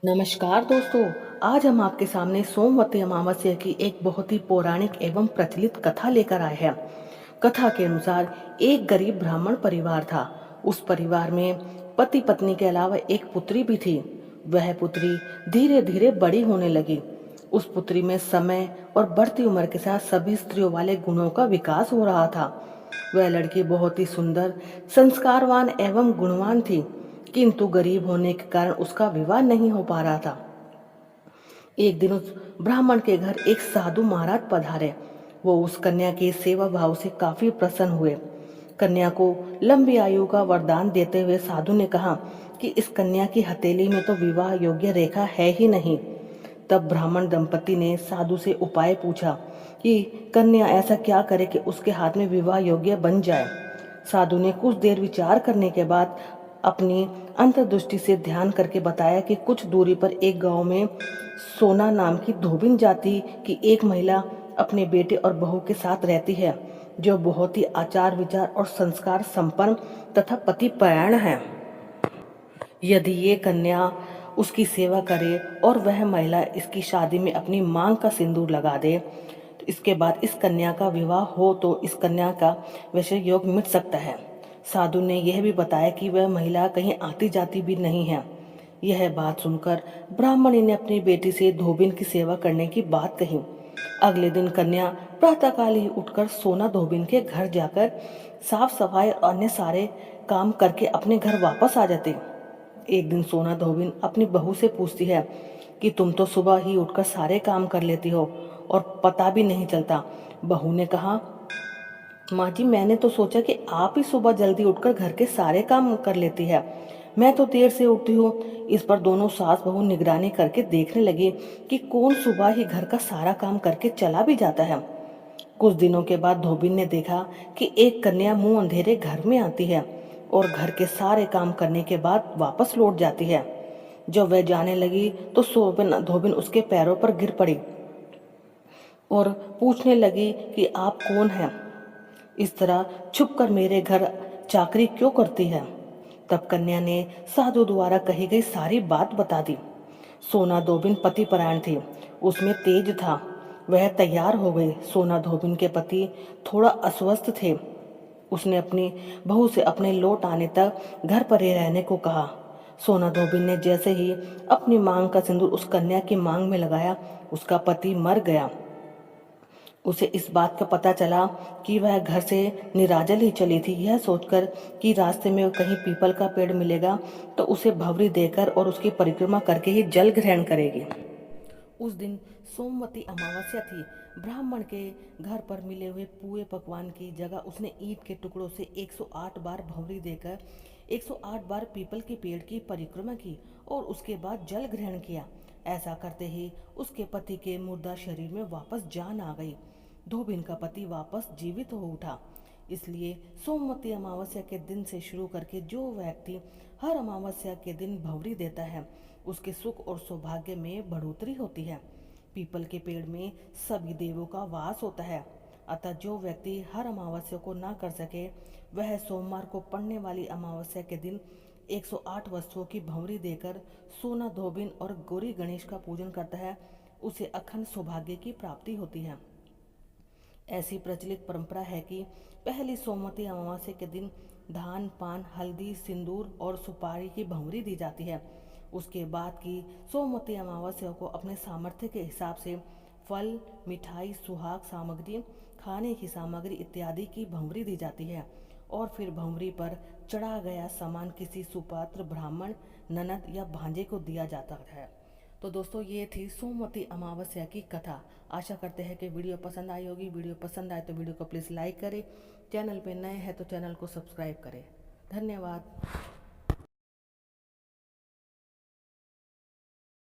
नमस्कार दोस्तों। आज हम आपके सामने सोमवती अमावस्या की एक बहुत ही पौराणिक एवं प्रचलित कथा लेकर आए हैं। कथा के अनुसार एक गरीब ब्राह्मण परिवार था। उस परिवार में पति पत्नी के अलावा एक पुत्री भी थी। वह पुत्री धीरे धीरे बड़ी होने लगी। उस पुत्री में समय और बढ़ती उम्र के साथ सभी स्त्रियों वाले गुणों का विकास हो रहा था। वह लड़की बहुत ही सुंदर, संस्कारवान एवं गुणवान थी, किंतु गरीब होने के कारण उसका विवाह नहीं हो पा रहा था। एक दिन उस ब्राह्मण के घर एक साधु महाराज पधारे। वो उस कन्या के सेवा भाव से काफी प्रसन्न हुए। कन्या को लंबी आयु का वरदान देते हुए साधु ने कहा कि इस कन्या की हथेली में तो विवाह योग्य रेखा है ही नहीं। तब ब्राह्मण दंपति ने साधु से उपाय पूछा कि कन्या ऐसा क्या करे कि उसके हाथ में विवाह योग्य बन जाए। साधु ने कुछ देर विचार करने के बाद अपनी अंतर्दृष्टि से ध्यान करके बताया कि कुछ दूरी पर एक गांव में सोना नाम की धोबिन जाति की एक महिला अपने बेटे और बहू के साथ रहती है, जो बहुत ही आचार विचार और संस्कार संपन्न तथा पतिपरायण है। यदि ये कन्या उसकी सेवा करे और वह महिला इसकी शादी में अपनी मांग का सिंदूर लगा दे, तो इसके बाद इस कन्या का विवाह हो तो इस कन्या का वैसे योग मिट सकता है। साधु ने यह भी बताया कि वह महिला कहीं आती जाती भी नहीं है। यह बात सुनकर ब्राह्मणी ने अपनी बेटी से धोबिन की सेवा करने की बात कही। अगले दिन कन्या प्रातःकाल ही उठकर सोना धोबिन के घर जाकर साफ सफाई और अन्य सारे काम करके अपने घर वापस आ जाती। एक दिन सोना धोबिन अपनी बहू से पूछती है कि तुम तो सुबह ही उठकर सारे काम कर लेती हो और पता भी नहीं चलता। बहू ने कहा, माँ जी, मैंने तो सोचा कि आप ही सुबह जल्दी उठकर घर के सारे काम कर लेती है। मैं तो देर से उठती हूँ। इस पर दोनों सास बहू निगरानी करके देखने लगे कि कौन सुबह ही घर का सारा काम करके चला भी जाता है। कुछ दिनों के बाद धोबिन ने देखा कि एक कन्या मुंह अंधेरे घर में आती है और घर के सारे काम करने के बाद वापस लौट जाती है। जब वह जाने लगी तो सोबिन धोबिन उसके पैरों पर गिर पड़ी और पूछने लगी कि आप कौन हैं? इस तरह छुपकर मेरे घर चाकरी क्यों करती है? तब कन्या ने साधु द्वारा कही गई सारी बात बता दी। सोना धोबिन पति परायण थी, उसमें तेज था। वह तैयार हो गई। सोना धोबिन के पति थोड़ा अस्वस्थ थे। उसने अपनी बहू से अपने लौट आने तक घर पर ही रहने को कहा। सोना धोबिन ने जैसे ही अपनी मांग का सिंदूर उस कन्या की मांग में लगाया, उसका पति मर गया। उसे इस बात का पता चला कि वह घर से निराजल ही चली थी। यह सोचकर कि रास्ते में कहीं पीपल का पेड़ मिलेगा तो उसे भंवरी देकर और उसकी परिक्रमा करके ही जल ग्रहण करेगी। उस दिन सोमवती अमावस्या थी। ब्राह्मण के घर पर मिले हुए पूरे पकवान की जगह उसने ईंट के टुकड़ों से 108 बार भंवरी देकर 108 बार पीपल के पेड़ की परिक्रमा की और उसके बाद जल ग्रहण किया। ऐसा करते ही उसके पति के मुर्दा शरीर में वापस जान आ गई। धोबिन का पति वापस जीवित हो उठा। इसलिए सोमवती अमावस्या के दिन से शुरू करके जो व्यक्ति हर अमावस्या के दिन भंवरी देता है, उसके सुख और सौभाग्य में बढ़ोतरी होती है। पीपल के पेड़ में सभी देवों का वास होता है। अतः जो व्यक्ति हर अमावस्या को ना कर सके, वह सोमवार को पड़ने वाली अमावस्या के दिन 108 वस्तुओं की भंवरी देकर सोना धोबिन और गौरी गणेश का पूजन करता है, उसे अखंड सौभाग्य की प्राप्ति होती है। ऐसी प्रचलित परंपरा है कि पहली सोमवती अमावस्या के दिन धान, पान, हल्दी, सिंदूर और सुपारी की भंवरी दी जाती है। उसके बाद की सोमवती अमावस्या को अपने सामर्थ्य के हिसाब से फल, मिठाई, सुहाग सामग्री, खाने की सामग्री इत्यादि की भंवरी दी जाती है और फिर भंवरी पर चढ़ा गया सामान किसी सुपात्र, ब्राह्मण, ननद या भांजे को दिया जाता है। तो दोस्तों, ये थी सोमवती अमावस्या की कथा। आशा करते हैं कि वीडियो पसंद आई होगी। वीडियो पसंद आए तो वीडियो को प्लीज़ लाइक करें। चैनल पे नए हैं तो चैनल को सब्सक्राइब करें। धन्यवाद।